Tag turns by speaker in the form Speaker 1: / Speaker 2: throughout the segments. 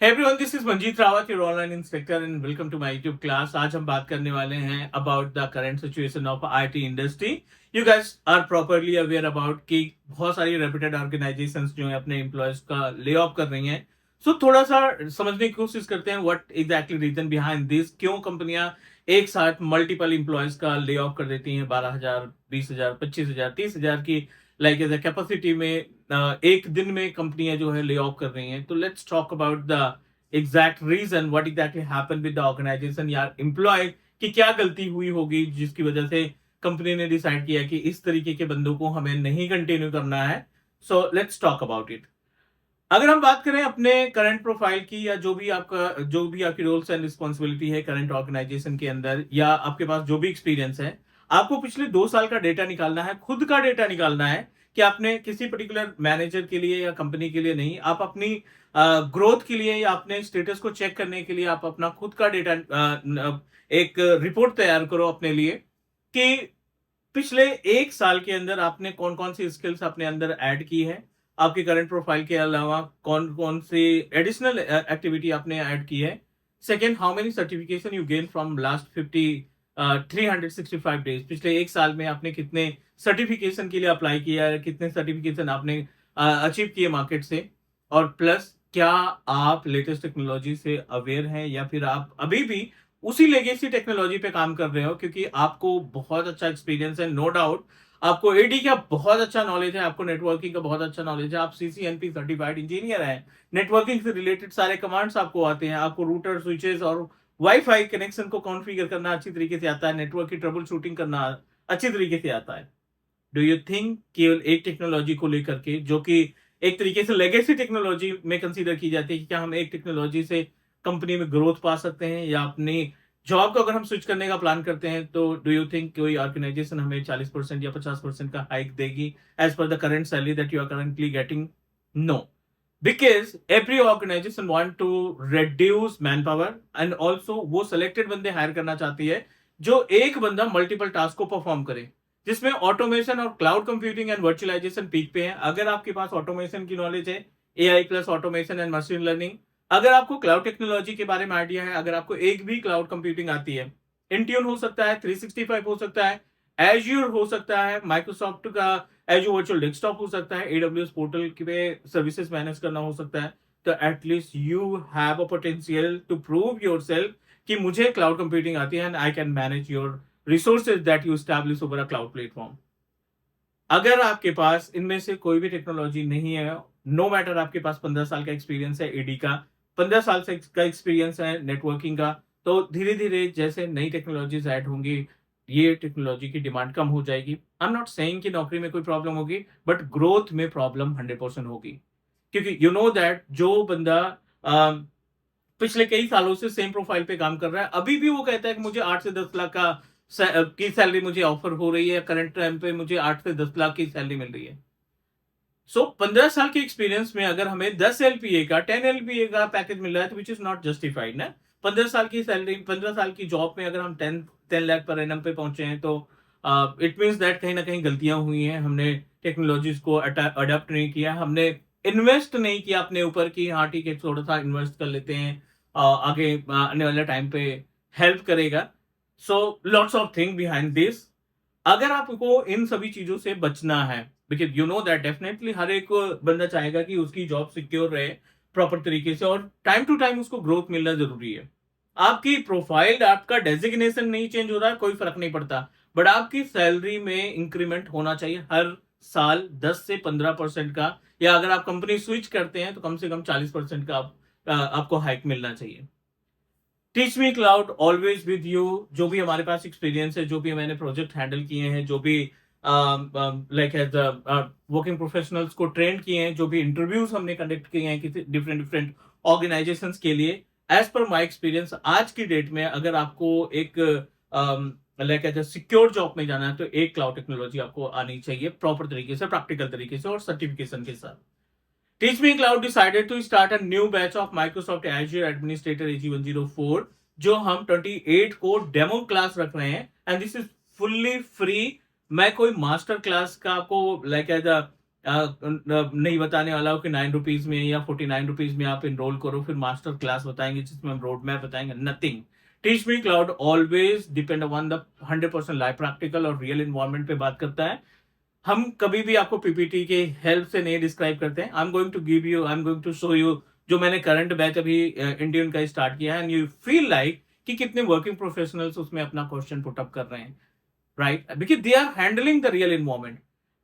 Speaker 1: Hey everyone, this is Manjeet Rawat, your online instructor, and welcome to my YouTube class. आज हम बात करने वाले हैं about the current situation of IT industry. You guys are properly aware about कि बहुत सारी reputed organizations जो है अपने employees का lay off कर रही हैं. So थोड़ा सा समझने की कोशिश करते हैं what exactly reason behind this, क्यों कंपनियां एक साथ multiple employees का lay off कर देती हैं 12,000, 20,000, 25,000, 30,000 की लाइक एज अ कैपेसिटी में एक दिन में कंपनियां जो है ले ऑफ कर रही हैं. तो let's talk about the exact reason what exactly happened with the organisation या एम्प्लॉय की क्या गलती हुई होगी जिसकी वजह से कंपनी ने डिसाइड किया कि इस तरीके के बंदों को हमें नहीं कंटिन्यू करना है. So let's talk about it. अगर हम बात करें अपने करंट प्रोफाइल की या जो भी आपकी रोल्स एंड रिस्पॉन्सिबिलिटी है करंट ऑर्गेनाइजेशन के अंदर या आपके पास जो भी एक्सपीरियंस है, आपको पिछले 2 साल का डेटा निकालना है, खुद का डेटा निकालना है कि आपने किसी पर्टिकुलर मैनेजर के लिए या कंपनी के लिए नहीं, आप अपनी ग्रोथ के लिए या अपने स्टेटस को चेक करने के लिए आप अपना खुद का डेटा एक रिपोर्ट तैयार करो अपने लिए कि पिछले 1 साल के अंदर आपने कौन कौन सी स्किल्स अपने अंदर ऐड की है, आपके करंट प्रोफाइल के अलावा कौन कौन सी एडिशनल एक्टिविटी आपने ऐड की है. Second, how many certification you gain from last 365 days. पिछले 1 साल में आपने कितने सर्टिफिकेशन के लिए अप्लाई किया है, कितने सर्टिफिकेशन आपने अचीव किए मार्केट से, और प्लस क्या आप लेटेस्ट टेक्नोलॉजी से अवेयर हैं या फिर आप अभी भी उसी लेगेसी टेक्नोलॉजी पे काम कर रहे हो. क्योंकि आपको बहुत अच्छा एक्सपीरियंस है, नो डाउट. आपको एडी का बहुत अच्छा नॉलेज है, आपको नेटवर्किंग का बहुत अच्छा नॉलेज है, आप सीसीएनपी सर्टिफाइड इंजीनियर हैं, नेटवर्किंग से रिलेटेड सारे कमांड्स आपको आते हैं, आपको रूटर, स्विचेस और वाईफाई कनेक्शन को कॉन्फ़िगर करना अच्छी तरीके से आता है, नेटवर्क की ट्रबल शूटिंग करना अच्छी तरीके से आता है. डू यू थिंक केवल एक टेक्नोलॉजी को लेकर के, जो कि एक तरीके से लेगेसी टेक्नोलॉजी में कंसीडर की जाती है, कि क्या हम एक टेक्नोलॉजी से कंपनी में ग्रोथ पा सकते हैं या अपनी जॉब को अगर हम स्विच करने का प्लान करते हैं, तो डू यू थिंक कोई ऑर्गेनाइजेशन हमें 40% या 50% का हाइक देगी as per the current salary that you are currently getting? No, because every organisation want to reduce manpower and also वो सिलेक्टेड बंदे हायर करना चाहती है जो एक बंदा मल्टीपल टास्क को परफॉर्म करे, जिसमें ऑटोमेशन और cloud computing and virtualisation peak पे है. अगर आपके पास ऑटोमेशन की नॉलेज है, AI plus automation and machine learning, अगर आपको क्लाउड टेक्नोलॉजी के बारे में आइडिया है, अगर आपको एक भी क्लाउड कंप्यूटिंग आती है, इंट्यून हो सकता है, 365 हो सकता है, एज्यूर हो सकता है, माइक्रोसॉफ्ट का एज्यूर वर्चुअल डेस्कटॉप हो सकता है, एडब्ल्यूएस पोर्टल पे सर्विसेज मैनेज करना हो सकता है, तो at least you have a potential to prove yourself कि मुझे क्लाउड कंप्यूटिंग आती है and I can manage your resources that you establish over a cloud platform. अगर आपके पास इनमें से कोई भी टेक्नोलॉजी नहीं है, नो मैटर आपके पास 15 साल का एक्सपीरियंस है एडी का, 15 साल से का एक्सपीरियंस है नेटवर्किंग का, तो धीरे धीरे जैसे नई टेक्नोलॉजीज ऐड होंगी, ये टेक्नोलॉजी की डिमांड कम हो जाएगी. आई एम नॉट सेइंग कि नौकरी में कोई प्रॉब्लम होगी, बट ग्रोथ में प्रॉब्लम 100% होगी. क्योंकि यू नो दैट जो बंदा पिछले कई सालों से सेम प्रोफाइल पे काम कर रहा है, अभी भी वो कहता है कि मुझे 8 से 10 लाख की सैलरी मुझे ऑफर हो रही है, करंट टाइम पे मुझे 8 से 10 लाख की सैलरी मिल रही है. सो 15 साल के एक्सपीरियंस में अगर हमें 10 एलपीए का 10 एलपीए का पैकेज मिल रहा है, तो विच इज नॉट जस्टिफाइड ना. 15 साल की सैलरी, 15 साल की जॉब में अगर हम 10 लाख पर एनम पे पहुंचे हैं, तो इट मीन्स दैट कहीं ना कहीं गलतियां हुई हैं. हमने टेक्नोलॉजीज को अडेप्ट नहीं किया, हमने इन्वेस्ट नहीं किया अपने ऊपर कि हाँ ठीक है थोड़ा सा इन्वेस्ट कर लेते हैं, आगे आने वाले टाइम पे हेल्प करेगा. So lots of thing behind this. अगर आपको इन सभी चीजों से बचना है, because you know that definitely हर एक बंदा चाहेगा कि उसकी जॉब सिक्योर रहे प्रॉपर तरीके से, और टाइम टू टाइम उसको ग्रोथ मिलना जरूरी है. आपकी प्रोफाइल, आपका डेजिग्नेशन नहीं चेंज हो रहा है, कोई फर्क नहीं पड़ता, बट आपकी सैलरी में इंक्रीमेंट होना चाहिए हर साल 10 से 15% का, या अगर आप कंपनी स्विच करते हैं तो कम से कम 40% का आपको हाइक मिलना चाहिए. Teach me cloud always with you. जो भी हमारे पास एक्सपीरियंस है, जो भी मैंने प्रोजेक्ट हैंडल किए हैं, जो भी लाइक एज वर्किंग प्रोफेशनल्स को ट्रेन किए हैं, जो भी इंटरव्यूज हमने कंडक्ट किए हैं किसी डिफरेंट डिफरेंट ऑर्गेनाइजेशंस के लिए, एज पर माय एक्सपीरियंस आज की डेट में अगर आपको एक लाइक एज सिक्योर जॉब में जाना है, तो एक क्लाउड टेक्नोलॉजी आपको आनी चाहिए प्रॉपर तरीके से, प्रैक्टिकल तरीके से और सर्टिफिकेशन के साथ. Teach Me Cloud decided to start a new batch of Microsoft Azure Administrator AG104, जो हम 28 को डेमो क्लास रख रहे हैं, and this is fully free. मैं कोई मास्टर क्लास का आपको लाइक एज नहीं बताने वाला हूँ कि 9 रुपीज में या 49 रुपीज में आप इनरोल करो, फिर मास्टर क्लास बताएंगे जिसमें हम रोड मैप बताएंगे, nothing. Teach me cloud always depend upon the 100% live practical और रियल इन्वायरमेंट पे बात करता है। हम कभी भी आपको पीपीटी के हेल्प से नहीं डिस्क्राइब करते हैं। I am going to show you जो मैंने करंट बैच अभी इंडियन का स्टार्ट किया है, एंड यू फील लाइक कि कितने वर्किंग प्रोफेशनल्स उसमें अपना क्वेश्चन पुट अप कर रहे हैं, right? Because they are handling the real environment.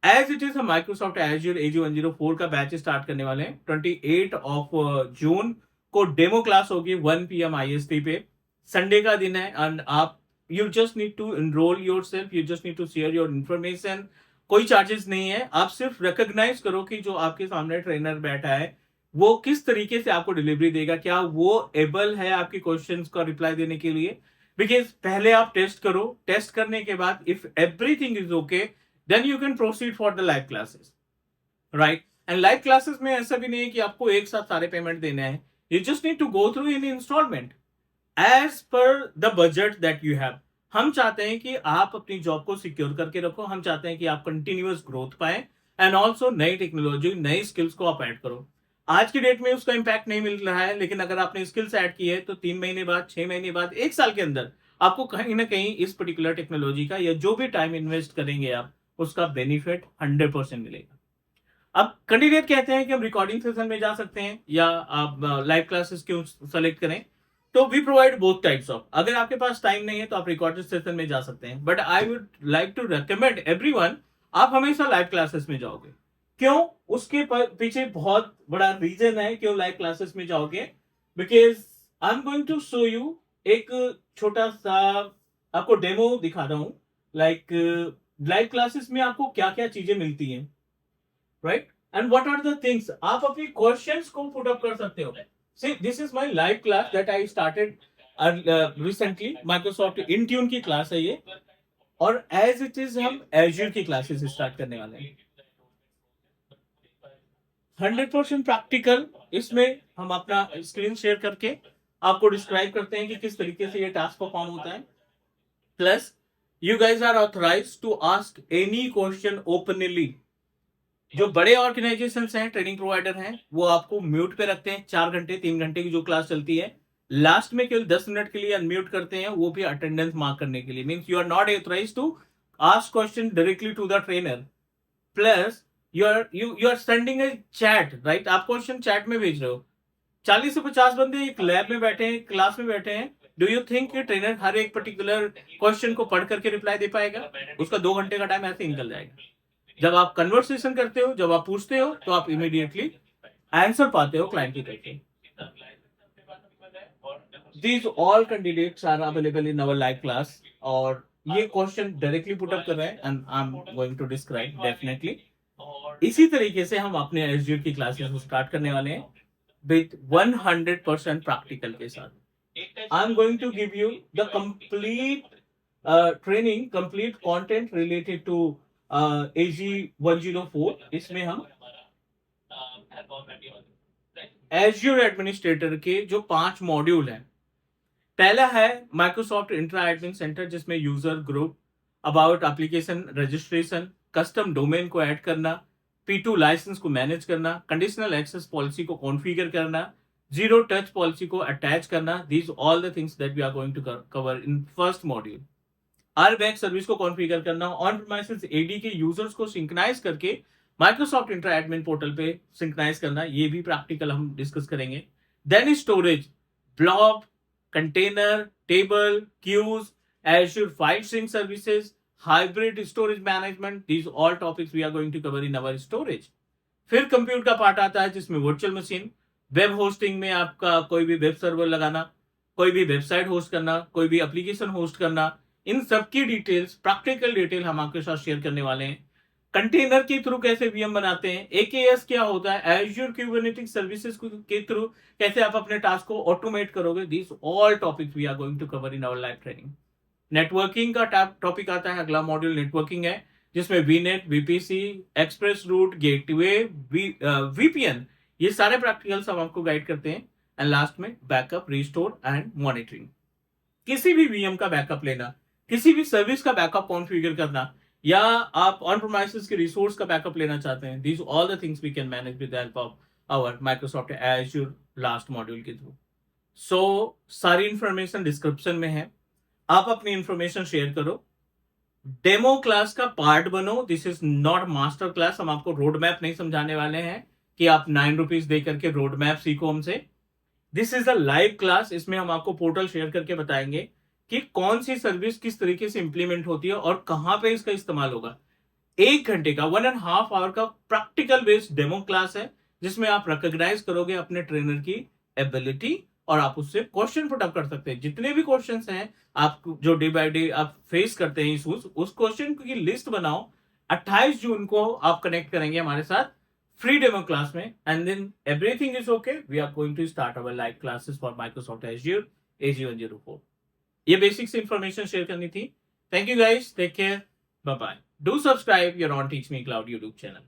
Speaker 1: As it is a Microsoft Azure AG104 का बैच स्टार्ट करने वाले हैं 28 जून को। डेमो क्लास होगी 1 PM IST पे, संडे का दिन है। एंड आप you just need to enrol yourself, you just need to share your information. कोई चार्जेस नहीं है, आप सिर्फ रिकॉग्नाइज करो कि जो आपके सामने ट्रेनर बैठा है वो किस तरीके से आपको डिलीवरी देगा, क्या वो एबल है आपके क्वेश्चंस का रिप्लाई देने के लिए। बिकॉज पहले आप टेस्ट करो, टेस्ट करने के बाद if everything is okay then you can proceed for the live classes, right? And live classes में ऐसा भी नहीं है कि आपको एक साथ सारे पेमेंट देने हैं, you just need to go through in instalment as per the budget that you have. हम चाहते हैं कि आप अपनी जॉब को सिक्योर करके रखो, हम चाहते हैं कि आप कंटिन्यूअस ग्रोथ पाए एंड ऑल्सो नई टेक्नोलॉजी, नई स्किल्स को आप ऐड करो। आज की डेट में उसका इंपैक्ट नहीं मिल रहा है, लेकिन अगर आपने स्किल्स ऐड की है तो 3 महीने बाद, 6 महीने बाद, 1 साल के अंदर आपको कहीं ना कहीं इस पर्टिकुलर टेक्नोलॉजी का या जो भी टाइम इन्वेस्ट करेंगे आप उसका बेनिफिट 100% मिलेगा। अब कैंडिडेट कहते हैं कि हम रिकॉर्डिंग सेशन में जा सकते हैं या आप लाइव क्लासेस क्यों सेलेक्ट करें, तो we provide both types of. अगर आपके पास टाइम नहीं है तो आप रिकॉर्डेड सेशन में जा सकते हैं, but I would like to recommend everyone आप हमेशा लाइव क्लासेस में जाओगे। क्यों? उसके पीछे बहुत बड़ा रीजन है क्यों लाइव क्लासेस में जाओगे। Because I am going to show you एक छोटा सा आपको डेमो दिखा रहा हूं, लाइक लाइव क्लासेस में आपको क्या क्या चीजें मिलती हैं, right? And what are the things आप अपनी क्वेश्चंस को पुट अप कर सकते हो। See this is my live class that I started recently, Microsoft Intune की क्लास है ये, और एज इट इज हम एज्यूर की क्लासेस स्टार्ट करने वाले हैं। 100% प्रैक्टिकल, इसमें हम अपना स्क्रीन शेयर करके आपको डिस्क्राइब करते हैं कि किस तरीके से ये टास्क परफॉर्म होता है। Plus you guys are authorised to ask any question openly. जो बड़े ऑर्गेनाइजेशन हैं, ट्रेनिंग प्रोवाइडर हैं, वो आपको म्यूट पे रखते हैं। 4 घंटे 3 घंटे की जो क्लास चलती है, लास्ट में केवल 10 मिनट के लिए अनम्यूट करते हैं, वो भी अटेंडेंस मार्क करने के लिए। Means you are not authorised to ask question directly to the trainer. Plus you are sending a chat, right? आप क्वेश्चन चैट में भेज रहे हो। 40 से 50 बंदे एक लैब में बैठे हैं, क्लास में बैठे हैं। डू यू थिंक कि ट्रेनर हर एक पर्टिकुलर क्वेश्चन को पढ़ करके रिप्लाई दे पाएगा? उसका 2 घंटे का टाइम ऐसे निकल जाएगा। जब आप कन्वर्सेशन करते हो, जब आप पूछते हो, तो आप इमीडिएटली आंसर पाते हो क्लाइंट की तरफ से। These all candidates are available in our live class, और ये क्वेश्चन डायरेक्टली पुट अप कर रहे हैं and I am going to describe definitely. इसी तरीके से हम अपने एज्यूर की क्लासेस को स्टार्ट करने वाले हैं विद 100% प्रैक्टिकल के साथ। I am going to give you the complete training, complete content related to AG104। इसमें हम एज्यूर एडमिनिस्ट्रेटर के जो 5 मॉड्यूल हैं, पहला है माइक्रोसॉफ्ट इंट्रा एडमिन सेंटर, जिसमें user group, about application registration, custom domain को ऐड करना, P2 लाइसेंस को मैनेज करना, कंडीशनल एक्सेस पॉलिसी को कॉन्फ़िगर करना, जीरो टच पॉलिसी को अटैच करना। These all the things that we are going to cover in first module. RBAC service को configure करना, ऑन प्रीमाइसेस AD के यूजर्स को सिंक्रानाइज करके माइक्रोसॉफ्ट इंट्रा एडमिन पोर्टल पे सिंक्रानाइज करना, ये भी प्रैक्टिकल हम डिस्कस करेंगे। Then storage, blob, container, table, queues, Azure File Sync Services, hybrid storage management, these all topics we are going to cover in our storage। फिर compute का part आता है जिसमें वर्चुअल मशीन, वेब होस्टिंग में आपका कोई भी वेब सर्वर लगाना, कोई भी वेबसाइट होस्ट करना, कोई भी एप्लीकेशन होस्ट करना, इन सबकी डिटेल्स, प्रैक्टिकल डिटेल हम आपके साथ शेयर करने वाले हैं। कंटेनर के थ्रू कैसे VM बनाते हैं, AKS क्या होता है, Azure Kubernetes सर्विसेज के थ्रू कैसे आप अपने टास्क को ऑटोमेट करोगे, this all topics we are going to cover in our live training. Networking का टॉपिक आता है, अगला मॉड्यूल नेटवर्किंग है, जिसमें VNet, VPC, express route, gateway, VPN, ये सारे प्रैक्टिकल्स हम आपको गाइड करते हैं। एंड लास्ट में बैकअप, रिस्टोर एंड मॉनिटरिंग। किसी भी VM का बैकअप लेना, किसी भी सर्विस का बैकअप कॉन्फ़िगर करना, या आप ऑन प्रोमाइसेस के रिसोर्स का बैकअप लेना चाहते हैं, these all the things we can manage with the help of our Microsoft Azure last module के थ्रू। सो सारी इंफॉर्मेशन डिस्क्रिप्शन में है, आप अपनी इंफॉर्मेशन शेयर करो, डेमो क्लास का पार्ट बनो। This is not master class, हम आपको रोड मैप नहीं समझाने वाले हैं कि आप 9 रुपीज दे करके रोड मैप सीखो हमसे। This is a live class, इसमें हम आपको पोर्टल शेयर करके बताएंगे कि कौन सी सर्विस किस तरीके से इंप्लीमेंट होती है और कहां पे इसका इस्तेमाल होगा। 1 घंटे का 1.5 आवर का प्रैक्टिकल बेस्ड डेमो क्लास है, जिसमें आप रिकॉग्नाइज करोगे अपने ट्रेनर की एबिलिटी और आप उससे क्वेश्चन पुट अप कर सकते हैं। जितने भी क्वेश्चंस हैं आप जो डे बाय डे आप फेस करते हैं इश्यूज, उस क्वेश्चन की लिस्ट बनाओ। 28 जून को आप कनेक्ट करेंगे हमारे साथ फ्री डेमो क्लास में, and then everything is okay, we are going to start our live classes for Microsoft Azure AG104। ये बेसिक्स इंफॉर्मेशन शेयर करनी थी। Thank you guys, take care, bye bye, do subscribe your on teach me cloud YouTube channel.